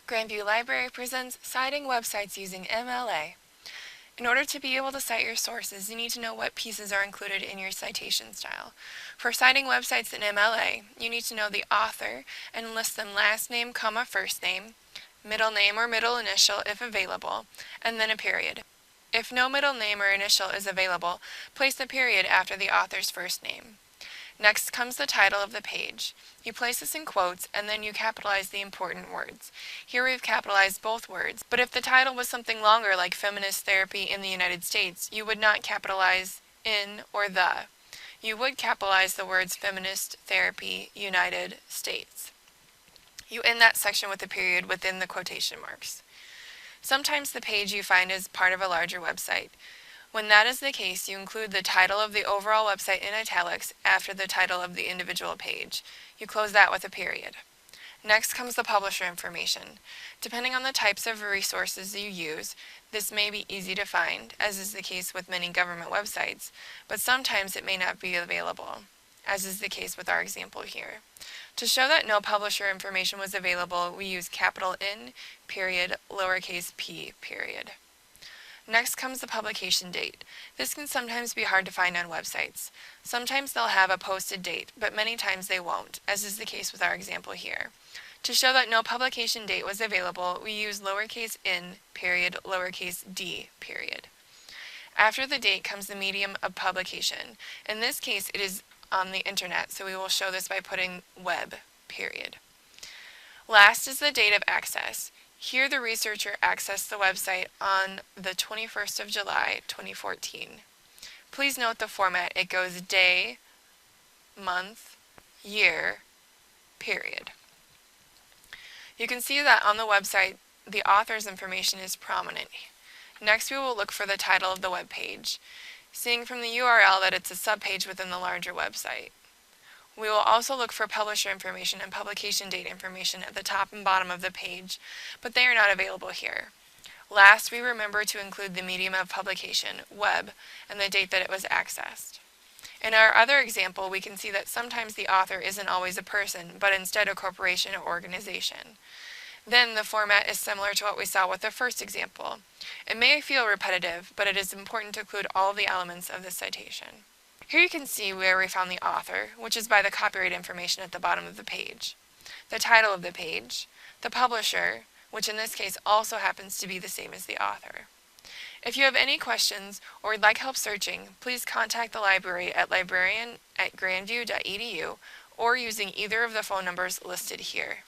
Grandview Library presents Citing Websites using MLA. In order to be able to cite your sources, you need to know what pieces are included in your citation style. For citing websites in MLA, you need to know the author and list them last name, comma, first name, middle name or middle initial if available, and then a period. If no middle name or initial is available, place the period after the author's first name. Next comes the title of the page. You place this in quotes and then you capitalize the important words. Here we've capitalized both words, but if the title was something longer like Feminist Therapy in the United States, you would not capitalize in or the. You would capitalize the words Feminist Therapy United States. You end that section with a period within the quotation marks. Sometimes the page you find is part of a larger website. When that is the case, you include the title of the overall website in italics after the title of the individual page. You close that with a period. Next comes the publisher information. Depending on the types of resources you use, this may be easy to find, as is the case with many government websites, but sometimes it may not be available, as is the case with our example here. To show that no publisher information was available, we use capital N, period, lowercase p, period. Next comes the publication date. This can sometimes be hard to find on websites. Sometimes they'll have a posted date, but many times they won't, as is the case with our example here. To show that no publication date was available, we use lowercase n, period, lowercase d, period. After the date comes the medium of publication. In this case, it is on the internet, so we will show this by putting web, period. Last is the date of access. Here the researcher accessed the website on the 21st of July, 2014. Please note the format. It goes day, month, year, period. You can see that on the website the author's information is prominent. Next we will look for the title of the web page, seeing from the URL that it's a subpage within the larger website. We will also look for publisher information and publication date information at the top and bottom of the page, but they are not available here. Last, we remember to include the medium of publication, web, and the date that it was accessed. In our other example, we can see that sometimes the author isn't always a person, but instead a corporation or organization. Then the format is similar to what we saw with the first example. It may feel repetitive, but it is important to include all the elements of this citation. Here you can see where we found the author, which is by the copyright information at the bottom of the page, the title of the page, the publisher, which in this case also happens to be the same as the author. If you have any questions or would like help searching, please contact the library at librarian@grandview.edu or using either of the phone numbers listed here.